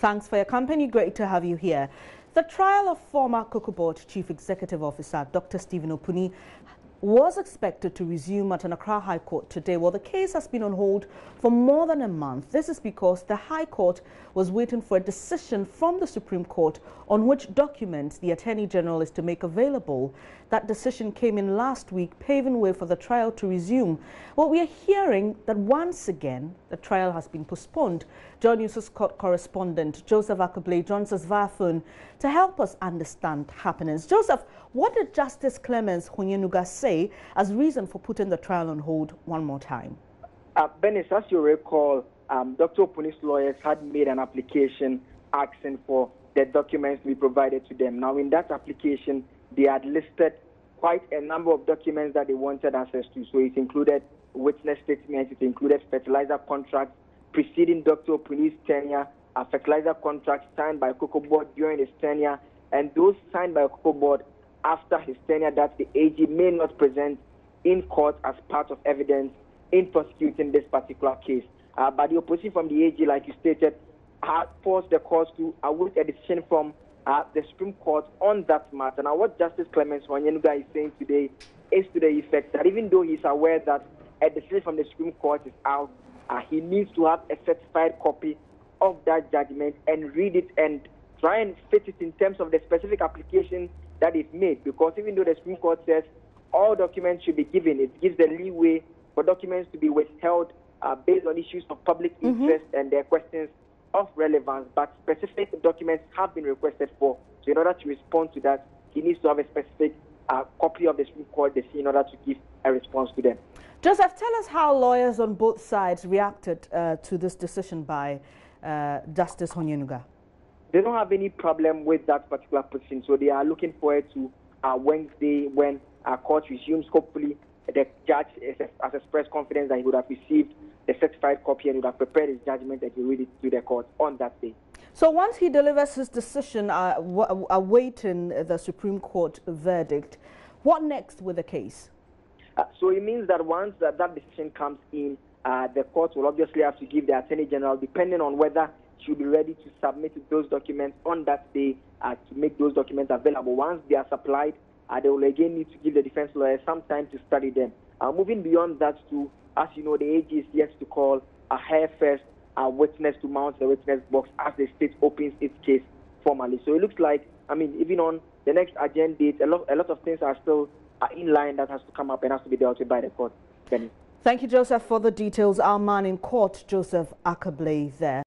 Thanks for your company. Great to have you here. The trial of former COCOBOD Chief Executive Officer Dr. Stephen Opuni was expected to resume at an Accra High Court today. Well, the case has been on hold for more than a month. This is because the High Court was waiting for a decision from the Supreme Court on which documents the Attorney General is to make available. That decision came in last week, paving way for the trial to resume. Well, we are hearing that once again, the trial has been postponed. Join News' court correspondent Joseph Akabley joins us via phone to help us understand happenings. Joseph, what did Justice Clemens Onyenuga say as reason for putting the trial on hold one more time? Benis, as you recall, Dr. Opuni's lawyers had made an application asking for the documents to be provided to them. Now, in that application, they had listed quite a number of documents that they wanted access to. So it included witness statements, it included fertilizer contracts preceding Dr. Opuni's tenure, fertilizer contracts signed by COCOBOD during his tenure, and those signed by COCOBOD after his tenure that the AG may not present in court as part of evidence in prosecuting this particular case. But the opposition from the AG, like you stated, had forced the court to await a decision from the Supreme Court on that matter. Now, what Justice Clemens Onyenuga is saying today is to the effect that even though he's aware that a decision from the Supreme Court is out, he needs to have a certified copy of that judgment and read it and try and fit it in terms of the specific application that is made. Because even though the Supreme Court says all documents should be given, it gives the leeway for documents to be withheld based on issues of public interest and their questions of relevance. But specific documents have been requested for. So in order to respond to that, he needs to have a specific copy of the Supreme Court decision in order to give a response to them. Joseph, tell us how lawyers on both sides reacted to this decision by Justice Onyenuga. They don't have any problem with that particular position, so they are looking forward to Wednesday when court resumes. Hopefully, the judge has expressed confidence that he would have received the certified copy and would have prepared his judgment and he read it to the court on that day. So once he delivers his decision, awaiting the Supreme Court verdict, what next with the case? So it means that once that decision comes in, the court will obviously have to give the Attorney General, depending on whether she will be ready to submit those documents on that day, to make those documents available. Once they are supplied, they will again need to give the defense lawyers some time to study them. Moving beyond that too, as you know, the AG is yet to call a higher first witness to mount the witness box as the state opens its case formally. So it looks like, I mean, even on the next agenda date, a lot of things are still in line that has to come up and has to be dealt with by the court. Benny. Thank you, Joseph, for the details. Our man in court, Joseph Akabley, there.